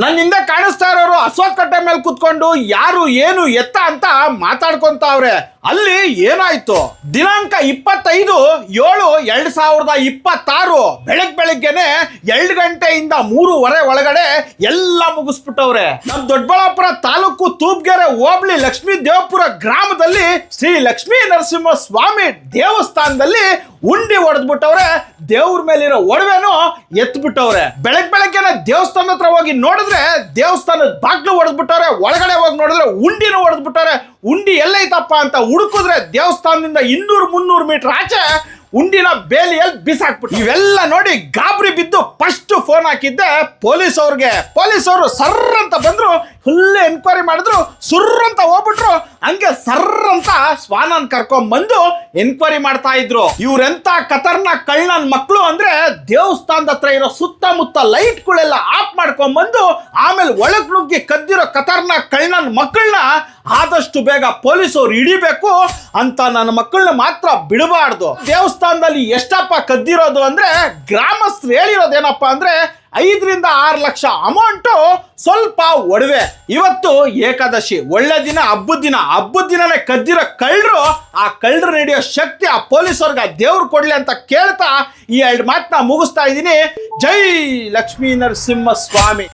ನನ್ನಿಂದ ಕಾಣಿಸ್ತಾ ಇರೋರು ಅಶ್ವತ್ಥ ಕಟ್ಟೆ ಮೇಲೆ ಕುತ್ಕೊಂಡು ಯಾರು ಏನು ಎತ್ತ ಅಂತ ಮಾತಾಡ್ಕೊಂತಾವ್ರೆ. ಅಲ್ಲಿ ಏನಾಯ್ತು? ದಿನಾಂಕ 25/7/2026 ಬೆಳಗ್ಗೆನೆ 2 ಗಂಟೆಯಿಂದ 3:30 ಒಳಗಡೆ ಎಲ್ಲ ಮುಗಿಸ್ಬಿಟ್ಟವ್ರೆ. ನಮ್ ದೊಡ್ಡಬಳ್ಳಾಪುರ ತಾಲೂಕು ತೂಪ್ಗೆರೆ ಹೋಬಳಿ ಲಕ್ಷ್ಮೀ ದೇವಪುರ ಗ್ರಾಮದಲ್ಲಿ ಶ್ರೀ ಲಕ್ಷ್ಮೀ ನರಸಿಂಹ ಸ್ವಾಮಿ ದೇವಸ್ಥಾನದಲ್ಲಿ ಉಂಡಿ ಹೊಡೆದ್ಬಿಟ್ಟವ್ರೆ. ದೇವ್ರ ಮೇಲಿರೋ ಒಡವೆನೂ ಎತ್ಬಿಟ್ಟವ್ರೆ. ಬೆಳಗ್ಗೆನೆ ದೇವಸ್ಥಾನ ಹತ್ರ ಹೋಗಿ ನೋಡಿದ್ರೆ ದೇವಸ್ಥಾನದ ಬಾಗ್ಲು ಹೊಡೆದ್ಬಿಟ್ಟವ್ರೆ. ಒಳಗಡೆ ಹೋಗಿ ನೋಡಿದ್ರೆ ಉಂಡಿನೂ ಹೊಡೆದ್ಬಿಟ್ಟವ್ರೆ. ಉಂಡಿ ಎಲ್ಲೈತಪ್ಪ ಅಂತ ಹುಡುಕಿದ್ರೆ ದೇವಸ್ಥಾನದಿಂದ 200-300 ಮೀಟರ್ ಆಚೆ ಉಂಡಿನ ಬೇಲಿಯಲ್ಲಿ ಬಿಸಾಕ್ಬಿಟ್ಟು. ಇವೆಲ್ಲ ನೋಡಿ ಗಾಬರಿ ಬಿದ್ದು ಫಸ್ಟ್ ಫೋನ್ ಹಾಕಿದ್ದೆ ಪೊಲೀಸ್ ಅವ್ರಿಗೆ. ಪೊಲೀಸ್ ಅವರು ಸರ್ರ್ ಅಂತ ಬಂದ್ರು, ಫುಲ್ ಎನ್ಕ್ವೈರಿ ಮಾಡಿದ್ರು, ಸುರ್ರ್ ಅಂತ ಹೋಗ್ಬಿಟ್ರು. ಹಂಗೆ ಸರ್ರ್ ಅಂತ ಸ್ವಾನನ್ ಕರ್ಕೊಂಡ್ ಬಂದು ಎನ್ಕ್ವೈರಿ ಮಾಡ್ತಾ ಇದ್ರು. ಇವ್ರೆಂತ ಖತರ್ನಾಕ್ ಕಳ್ಳನ್ ಮಕ್ಕಳು ಅಂದ್ರೆ ದೇವಸ್ಥಾನದ ಹತ್ರ ಇರೋ ಸುತ್ತಮುತ್ತ ಲೈಟ್ಗಳೆಲ್ಲ ಆಫ್ ಮಾಡ್ಕೊಂಡ್ ಬಂದು ಆಮೇಲೆ ಒಳಗ್ ನುಗ್ಗಿ ಕದ್ದಿರೋ ಖತರ್ನಾಕ್ ಕಳ್ಳನ್ ಮಕ್ಕಳನ್ನ ಆದಷ್ಟು ಬೇಗ ಪೊಲೀಸವ್ರು ಹಿಡಿಬೇಕು ಅಂತ ನನ್ನ ಮಕ್ಕಳನ್ನ ಮಾತ್ರ ಬಿಡಬಾರ್ದು. ದೇವಸ್ಥಾನದಲ್ಲಿ ಎಷ್ಟಪ್ಪ ಕದ್ದಿರೋದು ಅಂದ್ರೆ ಗ್ರಾಮಸ್ಥರು ಹೇಳಿರೋದೇನಪ್ಪ ಅಂದ್ರೆ 5-6 ಲಕ್ಷ ಅಮೌಂಟು, ಸ್ವಲ್ಪ ಒಡವೆ. ಇವತ್ತು ಏಕಾದಶಿ, ಒಳ್ಳೆ ದಿನ, ಹಬ್ಬದ ದಿನನೇ ಕದ್ದಿರೋ ಕಳ್ಳರು. ಆ ಕಳ್ಳರು ಹಿಡಿಯೋ ಶಕ್ತಿ ಆ ಪೊಲೀಸವ್ರಿಗೆ ದೇವ್ರು ಕೊಡ್ಲಿ ಅಂತ ಕೇಳ್ತಾ ಈ 2 ಮಾತನ್ನ ಮುಗಿಸ್ತಾ ಇದ್ದೀನಿ. ಜೈ ಲಕ್ಷ್ಮೀ ನರಸಿಂಹ ಸ್ವಾಮಿ.